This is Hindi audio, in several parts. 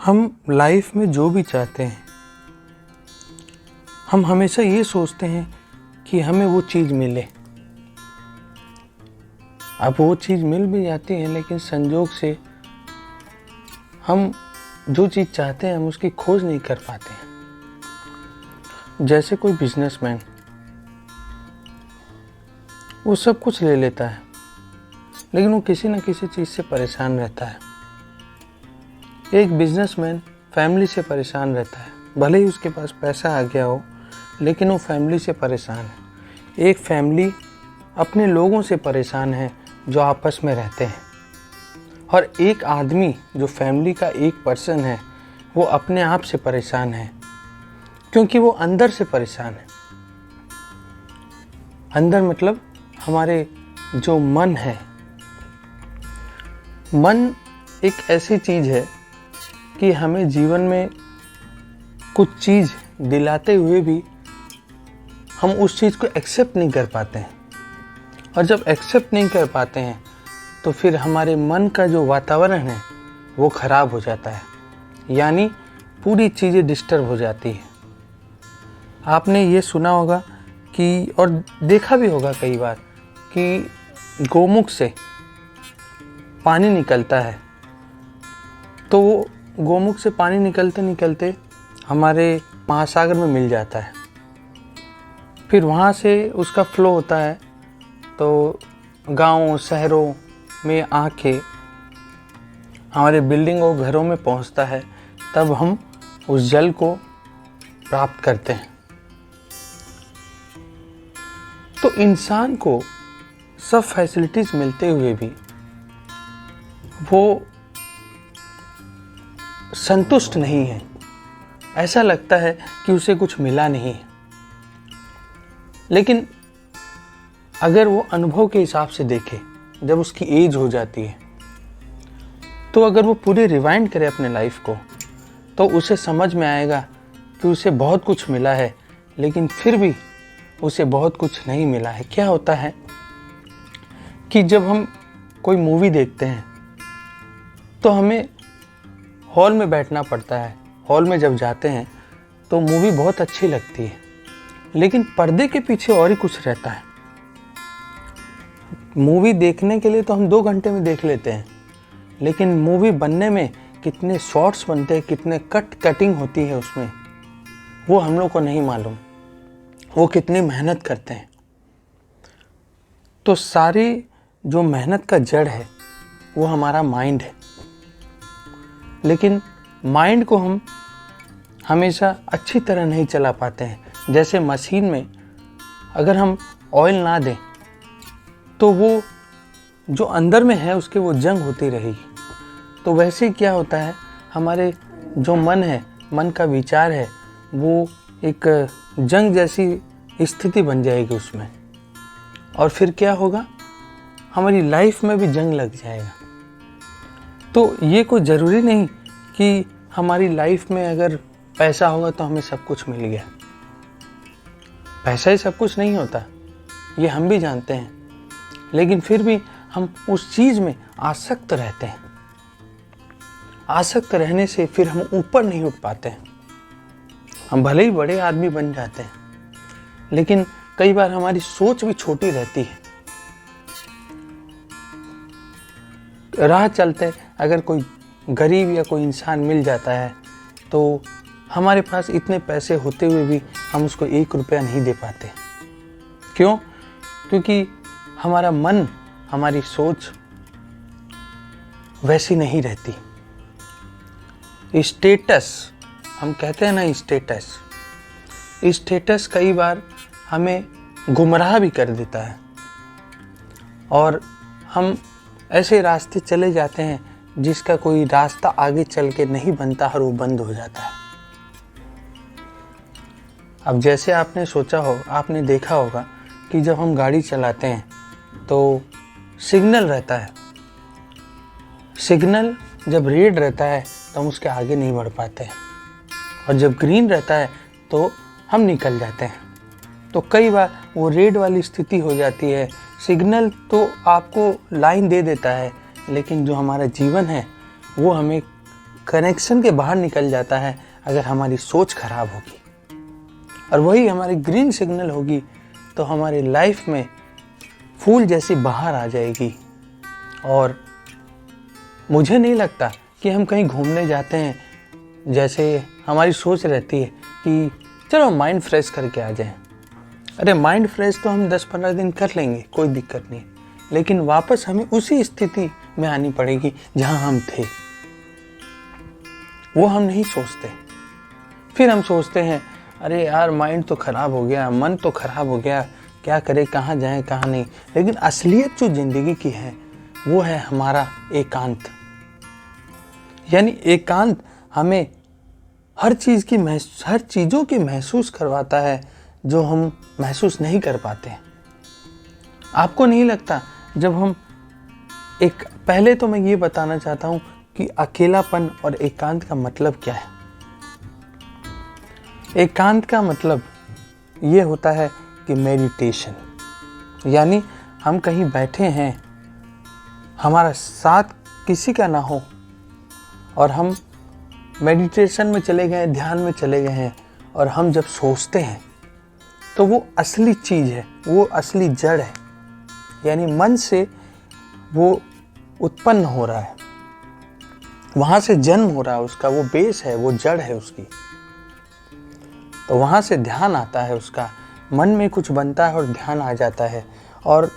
हम लाइफ में जो भी चाहते हैं, हम हमेशा ये सोचते हैं कि हमें वो चीज़ मिले। अब वो चीज़ मिल भी जाती है, लेकिन संजोग से हम जो चीज़ चाहते हैं हम उसकी खोज नहीं कर पाते हैं। जैसे कोई बिजनेसमैन, वो सब कुछ ले लेता है, लेकिन वो किसी न किसी चीज़ से परेशान रहता है। एक बिजनेसमैन फैमिली से परेशान रहता है, भले ही उसके पास पैसा आ गया हो, लेकिन वो फैमिली से परेशान है। एक फैमिली अपने लोगों से परेशान है जो आपस में रहते हैं, और एक आदमी जो फैमिली का एक पर्सन है वो अपने आप से परेशान है, क्योंकि वो अंदर से परेशान है। अंदर मतलब हमारे जो मन है। मन एक ऐसी चीज़ है कि हमें जीवन में कुछ चीज़ दिलाते हुए भी हम उस चीज़ को एक्सेप्ट नहीं कर पाते हैं, और जब एक्सेप्ट नहीं कर पाते हैं तो फिर हमारे मन का जो वातावरण है वो ख़राब हो जाता है, यानी पूरी चीज़ें डिस्टर्ब हो जाती है। आपने ये सुना होगा कि, और देखा भी होगा कई बार, कि गोमुख से पानी निकलता है, तो वो गोमुख से पानी निकलते निकलते हमारे महासागर में मिल जाता है। फिर वहाँ से उसका फ्लो होता है, तो गाँव शहरों में आके हमारे बिल्डिंगों घरों में पहुँचता है, तब हम उस जल को प्राप्त करते हैं। तो इंसान को सब फैसिलिटीज़ मिलते हुए भी वो संतुष्ट नहीं है। ऐसा लगता है कि उसे कुछ मिला नहीं है। लेकिन अगर वो अनुभव के हिसाब से देखे, जब उसकी एज हो जाती है, तो अगर वो पूरी रिवाइंड करे अपने लाइफ को, तो उसे समझ में आएगा कि उसे बहुत कुछ मिला है, लेकिन फिर भी उसे बहुत कुछ नहीं मिला है। क्या होता है कि जब हम कोई मूवी देखते हैं तो हमें हॉल में बैठना पड़ता है। हॉल में जब जाते हैं तो मूवी बहुत अच्छी लगती है, लेकिन पर्दे के पीछे और ही कुछ रहता है। मूवी देखने के लिए तो हम 2 घंटे में देख लेते हैं, लेकिन मूवी बनने में कितने शॉट्स बनते हैं, कितने कटिंग होती है उसमें, वो हम लोग को नहीं मालूम। वो कितनी मेहनत करते हैं। तो सारी जो मेहनत का जड़ है वो हमारा माइंड है, लेकिन माइंड को हम हमेशा अच्छी तरह नहीं चला पाते हैं। जैसे मशीन में अगर हम ऑयल ना दें तो वो जो अंदर में है उसके वो जंग होती रहेगी। तो वैसे ही क्या होता है, हमारे जो मन है, मन का विचार है, वो एक जंग जैसी स्थिति बन जाएगी उसमें, और फिर क्या होगा, हमारी लाइफ में भी जंग लग जाएगा। तो ये कोई ज़रूरी नहीं कि हमारी लाइफ में अगर पैसा होगा तो हमें सब कुछ मिल गया। पैसा ही सब कुछ नहीं होता, ये हम भी जानते हैं, लेकिन फिर भी हम उस चीज़ में आसक्त रहते हैं। आसक्त रहने से फिर हम ऊपर नहीं उठ पाते हैं। हम भले ही बड़े आदमी बन जाते हैं, लेकिन कई बार हमारी सोच भी छोटी रहती है। राह चलते अगर कोई गरीब या कोई इंसान मिल जाता है, तो हमारे पास इतने पैसे होते हुए भी हम उसको 1 रुपया नहीं दे पाते। क्यों? क्योंकि हमारा मन, हमारी सोच वैसी नहीं रहती। स्टेटस, हम कहते हैं ना, स्टेटस कई बार हमें गुमराह भी कर देता है, और हम ऐसे रास्ते चले जाते हैं जिसका कोई रास्ता आगे चल के नहीं बनता और वो बंद हो जाता है। अब जैसे आपने देखा होगा कि जब हम गाड़ी चलाते हैं तो सिग्नल रहता है। सिग्नल जब रेड रहता है तो हम उसके आगे नहीं बढ़ पाते हैं, और जब ग्रीन रहता है तो हम निकल जाते हैं। तो कई बार वो रेड वाली स्थिति हो जाती है। सिग्नल तो आपको लाइन दे देता है, लेकिन जो हमारा जीवन है वो हमें कनेक्शन के बाहर निकल जाता है अगर हमारी सोच खराब होगी, और वही हमारी ग्रीन सिग्नल होगी तो हमारी लाइफ में फूल जैसी बाहर आ जाएगी। और मुझे नहीं लगता कि हम कहीं घूमने जाते हैं जैसे हमारी सोच रहती है कि चलो माइंड फ्रेश करके आ जाएं। अरे माइंड फ्रेश तो हम 10-15 दिन कर लेंगे, कोई दिक्कत नहीं, लेकिन वापस हमें उसी स्थिति में आनी पड़ेगी जहां हम थे। वो हम नहीं सोचते। फिर हम सोचते हैं अरे यार माइंड तो ख़राब हो गया, मन तो ख़राब हो गया, क्या करें, कहाँ जाएं कहाँ नहीं। लेकिन असलियत जो ज़िंदगी की है वो है हमारा एकांत। यानी एकांत हमें हर चीज़ों की महसूस करवाता है जो हम महसूस नहीं कर पाते हैं। आपको नहीं लगता जब हम पहले तो मैं ये बताना चाहता हूँ कि अकेलापन और एकांत का मतलब क्या है। एकांत का मतलब ये होता है कि मेडिटेशन, यानी हम कहीं बैठे हैं, हमारा साथ किसी का ना हो और हम मेडिटेशन में चले गए, ध्यान में चले गए हैं, और हम जब सोचते हैं तो वो असली चीज़ है, वो असली जड़ है। यानी मन से वो उत्पन्न हो रहा है, वहाँ से जन्म हो रहा है उसका, वो बेस है, वो जड़ है उसकी। तो वहाँ से ध्यान आता है उसका, मन में कुछ बनता है और ध्यान आ जाता है, और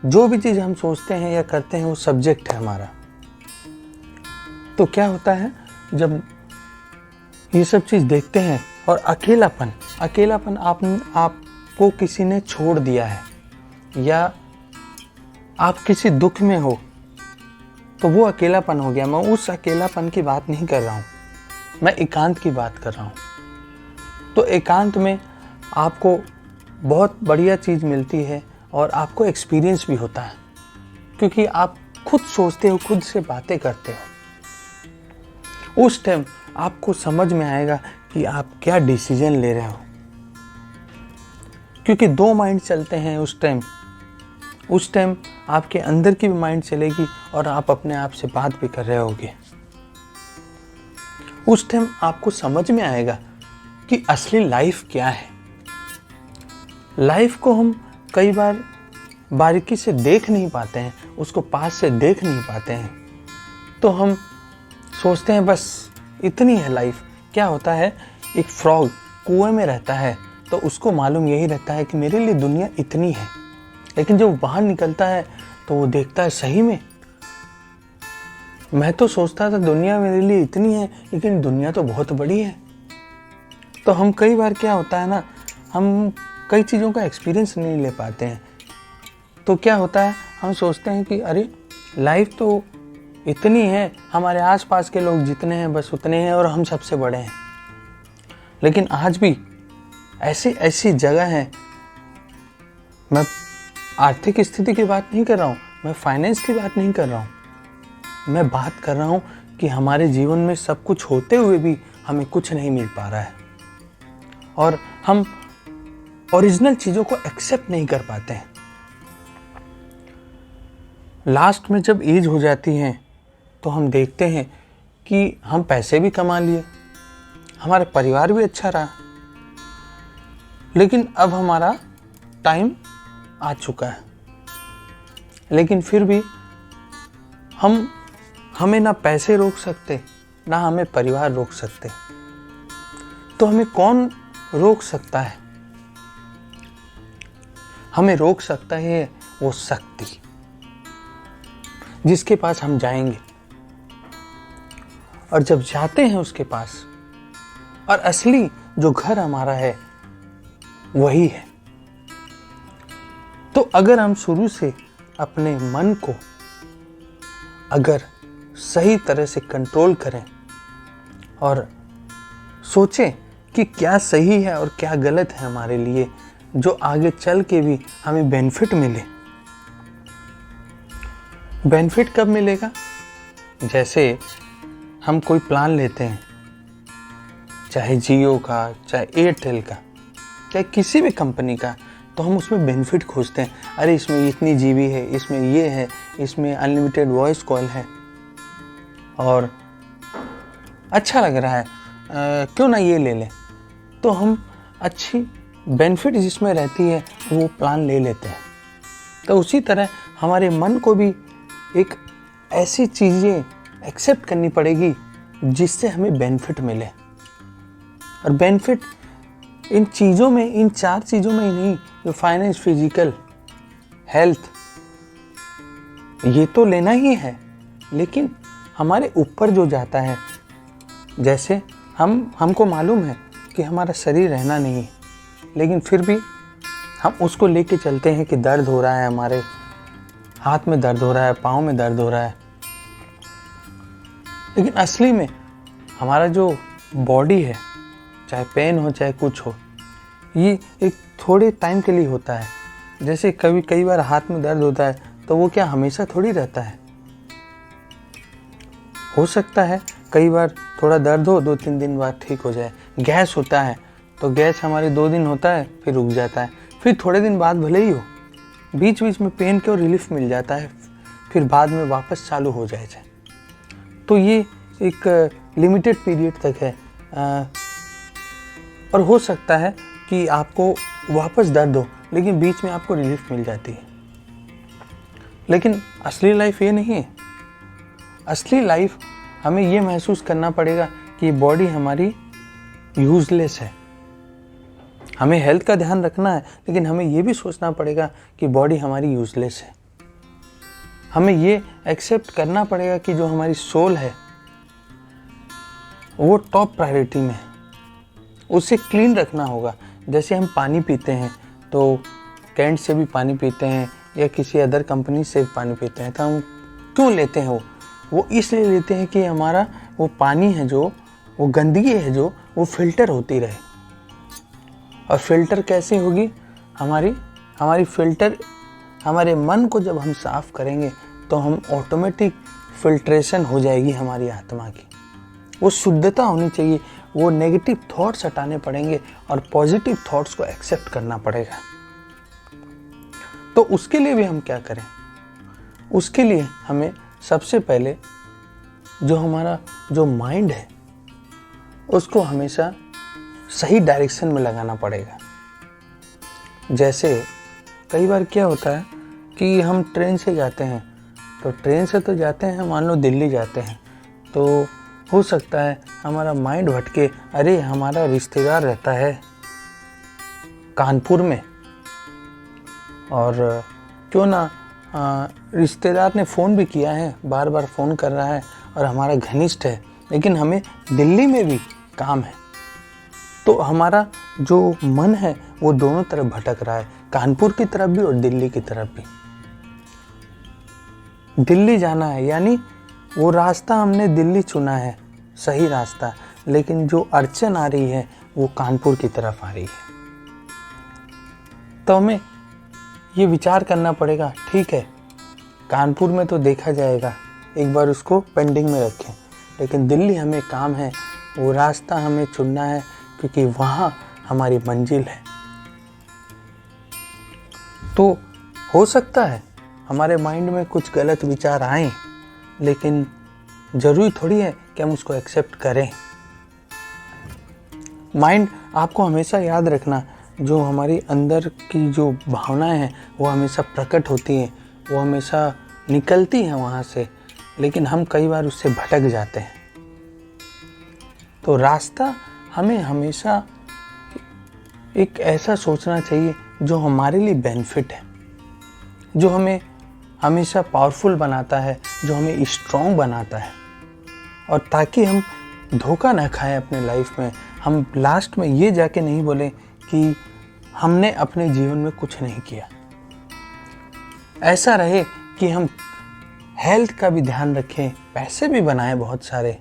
जो भी चीज़ हम सोचते हैं या करते हैं वो सब्जेक्ट है हमारा। तो क्या होता है जब ये सब चीज़ देखते हैं, और अकेलापन आपको किसी ने छोड़ दिया है या आप किसी दुख में हो तो वो अकेलापन हो गया। मैं उस अकेलापन की बात नहीं कर रहा हूँ, मैं एकांत की बात कर रहा हूँ। तो एकांत में आपको बहुत बढ़िया चीज़ मिलती है और आपको एक्सपीरियंस भी होता है, क्योंकि आप खुद सोचते हो, खुद से बातें करते हो। उस टाइम आपको समझ में आएगा कि आप क्या डिसीजन ले रहे हो, क्योंकि दो माइंड चलते हैं उस टाइम आपके अंदर की भी माइंड चलेगी और आप अपने आप से बात भी कर रहे होगे। उस टाइम आपको समझ में आएगा कि असली लाइफ क्या है। लाइफ को हम कई बार बारीकी से देख नहीं पाते हैं, उसको पास से देख नहीं पाते हैं, तो हम सोचते हैं बस इतनी है लाइफ। क्या होता है, एक फ्रॉग कुएं में रहता है तो उसको मालूम यही रहता है कि मेरे लिए दुनिया इतनी है, लेकिन जब बाहर निकलता है तो वो देखता है सही में मैं तो सोचता था दुनिया मेरे लिए इतनी है, लेकिन दुनिया तो बहुत बड़ी है। तो हम कई बार क्या होता है ना, हम कई चीज़ों का एक्सपीरियंस नहीं ले पाते हैं। तो क्या होता है, हम सोचते हैं कि अरे लाइफ तो इतनी है, हमारे आसपास के लोग जितने हैं बस उतने हैं और हम सबसे बड़े हैं। लेकिन आज भी ऐसी जगह है, मैं आर्थिक स्थिति की बात नहीं कर रहा हूँ, मैं फाइनेंस की बात नहीं कर रहा हूँ, मैं बात कर रहा हूँ कि हमारे जीवन में सब कुछ होते हुए भी हमें कुछ नहीं मिल पा रहा है और हम ओरिजिनल चीज़ों को एक्सेप्ट नहीं कर पाते हैं। लास्ट में जब एज हो जाती है तो हम देखते हैं कि हम पैसे भी कमा लिए, हमारा परिवार भी अच्छा रहा, लेकिन अब हमारा टाइम आ चुका है। लेकिन फिर भी हमें ना पैसे रोक सकते, ना हमें परिवार रोक सकते। तो हमें कौन रोक सकता है? हमें रोक सकता है वो शक्ति जिसके पास हम जाएंगे, और जब जाते हैं उसके पास, और असली जो घर हमारा है वही है। तो अगर हम शुरू से अपने मन को अगर सही तरह से कंट्रोल करें और सोचें कि क्या सही है और क्या गलत है हमारे लिए, जो आगे चल के भी हमें बेनिफिट मिले। बेनिफिट कब मिलेगा? जैसे हम कोई प्लान लेते हैं, चाहे जियो का, चाहे एयरटेल का, चाहे किसी भी कंपनी का, तो हम उसमें बेनिफिट खोजते हैं। अरे इसमें इतनी जीबी है, इसमें ये है, इसमें अनलिमिटेड वॉइस कॉल है, और अच्छा लग रहा है, क्यों ना ये ले लें, तो हम अच्छी बेनिफिट जिसमें रहती है वो प्लान ले लेते हैं। तो उसी तरह हमारे मन को भी एक ऐसी चीज़ें एक्सेप्ट करनी पड़ेगी जिससे हमें बेनिफिट मिले। और बेनिफिट इन चीज़ों में, इन 4 चीज़ों में ही नहीं, जो फाइनेंस, फिजिकल, हेल्थ, ये तो लेना ही है, लेकिन हमारे ऊपर जो जाता है, जैसे हमको मालूम है कि हमारा शरीर रहना नहीं है, लेकिन फिर भी हम उसको लेके चलते हैं कि दर्द हो रहा है, हमारे हाथ में दर्द हो रहा है, पाँव में दर्द हो रहा है, लेकिन असली में हमारा जो बॉडी है, चाहे पेन हो चाहे कुछ हो, ये एक थोड़े टाइम के लिए होता है। जैसे कई बार हाथ में दर्द होता है तो वो क्या हमेशा थोड़ी रहता है। हो सकता है कई बार थोड़ा दर्द हो, 2-3 दिन बाद ठीक हो जाए। गैस होता है तो गैस हमारे 2 दिन होता है, फिर रुक जाता है, फिर थोड़े दिन बाद भले ही हो, बीच बीच में पेन के और रिलीफ मिल जाता है, फिर बाद में वापस चालू हो जाए। तो ये एक लिमिटेड पीरियड तक है, और हो सकता है कि आपको वापस दर्द हो, लेकिन बीच में आपको रिलीफ मिल जाती है। लेकिन असली लाइफ ये नहीं है। असली लाइफ हमें ये महसूस करना पड़ेगा कि बॉडी हमारी यूजलेस है। हमें हेल्थ का ध्यान रखना है, लेकिन हमें ये भी सोचना पड़ेगा कि बॉडी हमारी यूजलेस है। हमें ये एक्सेप्ट करना पड़ेगा कि जो हमारी सोल है वो टॉप प्रायोरिटी में है, उसे क्लीन रखना होगा। जैसे हम पानी पीते हैं तो कैंट से भी पानी पीते हैं या किसी अदर कंपनी से भी पानी पीते हैं, तो हम क्यों लेते हैं? वो इसलिए लेते हैं कि हमारा वो पानी है, जो वो गंदगी है, जो वो फिल्टर होती रहे। और फिल्टर कैसे होगी? हमारी फिल्टर, हमारे मन को जब हम साफ करेंगे तो हम ऑटोमेटिक फिल्ट्रेशन हो जाएगी हमारी आत्मा की। वो शुद्धता होनी चाहिए, वो नेगेटिव थॉट्स हटाने पड़ेंगे और पॉजिटिव थॉट्स को एक्सेप्ट करना पड़ेगा। तो उसके लिए भी हम क्या करें? उसके लिए हमें सबसे पहले जो हमारा जो माइंड है उसको हमेशा सही डायरेक्शन में लगाना पड़ेगा। जैसे कई बार क्या होता है कि हम ट्रेन से जाते हैं, तो ट्रेन से तो जाते हैं, मान लो दिल्ली जाते हैं, तो हो सकता है हमारा माइंड भटके, अरे हमारा रिश्तेदार रहता है कानपुर में, और क्यों ना रिश्तेदार ने फ़ोन भी किया है, बार बार फ़ोन कर रहा है और हमारा घनिष्ठ है, लेकिन हमें दिल्ली में भी काम है। तो हमारा जो मन है वो दोनों तरफ भटक रहा है, कानपुर की तरफ भी और दिल्ली की तरफ भी। दिल्ली जाना है, यानी वो रास्ता हमने दिल्ली चुना है, सही रास्ता, लेकिन जो अड़चन आ रही है वो कानपुर की तरफ आ रही है। तो हमें ये विचार करना पड़ेगा, ठीक है कानपुर में तो देखा जाएगा, एक बार उसको पेंडिंग में रखें, लेकिन दिल्ली हमें काम है, वो रास्ता हमें चुनना है, क्योंकि वहाँ हमारी मंजिल है। तो हो सकता है हमारे माइंड में कुछ गलत विचार आए, लेकिन ज़रूरी थोड़ी है कि हम उसको एक्सेप्ट करें। माइंड, आपको हमेशा याद रखना, जो हमारी अंदर की जो भावनाएं हैं वो हमेशा प्रकट होती हैं, वो हमेशा निकलती हैं वहाँ से, लेकिन हम कई बार उससे भटक जाते हैं। तो रास्ता हमें हमेशा एक ऐसा सोचना चाहिए जो हमारे लिए बेनिफिट है, जो हमें हमेशा पावरफुल बनाता है, जो हमें स्ट्रॉन्ग बनाता है, और ताकि हम धोखा ना खाएं अपने लाइफ में, हम लास्ट में ये जाके नहीं बोलें कि हमने अपने जीवन में कुछ नहीं किया। ऐसा रहे कि हम हेल्थ का भी ध्यान रखें, पैसे भी बनाएं बहुत सारे,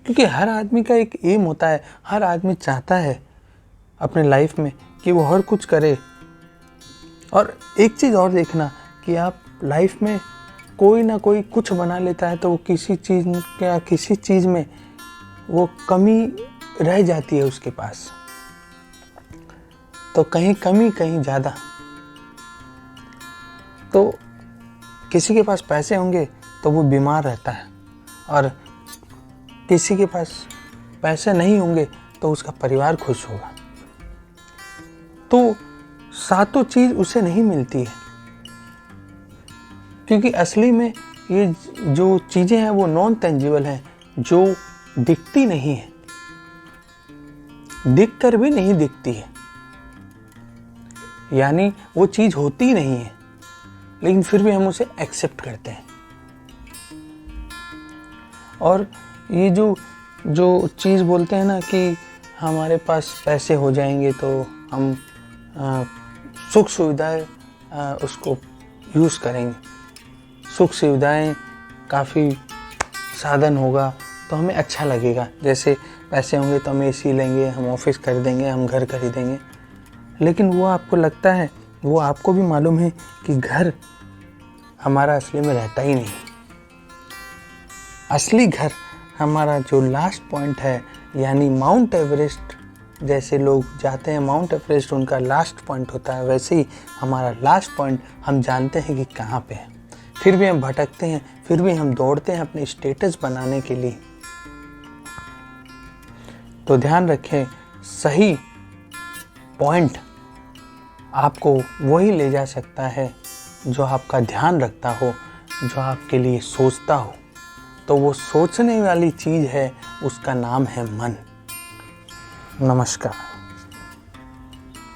क्योंकि हर आदमी का एक एम होता है, हर आदमी चाहता है अपने लाइफ में कि वो हर कुछ करे। और एक चीज़ और देखना कि आप लाइफ में कोई ना कोई कुछ बना लेता है तो वो किसी चीज़ में वो कमी रह जाती है उसके पास, तो कहीं कमी कहीं ज़्यादा। तो किसी के पास पैसे होंगे तो वो बीमार रहता है, और किसी के पास पैसे नहीं होंगे तो उसका परिवार खुश होगा। तो सातों चीज़ उसे नहीं मिलती है, क्योंकि असली में ये जो चीज़ें हैं वो नॉन टेंजिबल हैं, जो दिखती नहीं है, दिख कर भी नहीं दिखती है, यानी वो चीज़ होती नहीं है लेकिन फिर भी हम उसे एक्सेप्ट करते हैं। और ये जो चीज़ बोलते हैं ना कि हमारे पास पैसे हो जाएंगे तो हम सुख सुविधाएं उसको यूज़ करेंगे, सुख सुविधाएं काफ़ी साधन होगा तो हमें अच्छा लगेगा। जैसे पैसे होंगे तो हम एसी लेंगे, हम ऑफिस खरीदेंगे, हम घर खरीदेंगे। लेकिन वो आपको लगता है, वो आपको भी मालूम है कि घर हमारा असली में रहता ही नहीं। असली घर हमारा जो लास्ट पॉइंट है, यानी माउंट एवरेस्ट, जैसे लोग जाते हैं माउंट एवरेस्ट उनका लास्ट पॉइंट होता है, वैसे ही हमारा लास्ट पॉइंट हम जानते हैं कि कहाँ पे है। फिर भी हम भटकते हैं, फिर भी हम दौड़ते हैं अपने स्टेटस बनाने के लिए। तो ध्यान रखें, सही पॉइंट आपको वही ले जा सकता है जो आपका ध्यान रखता हो, जो आपके लिए सोचता हो। तो वो सोचने वाली चीज़ है, उसका नाम है मन। नमस्कार।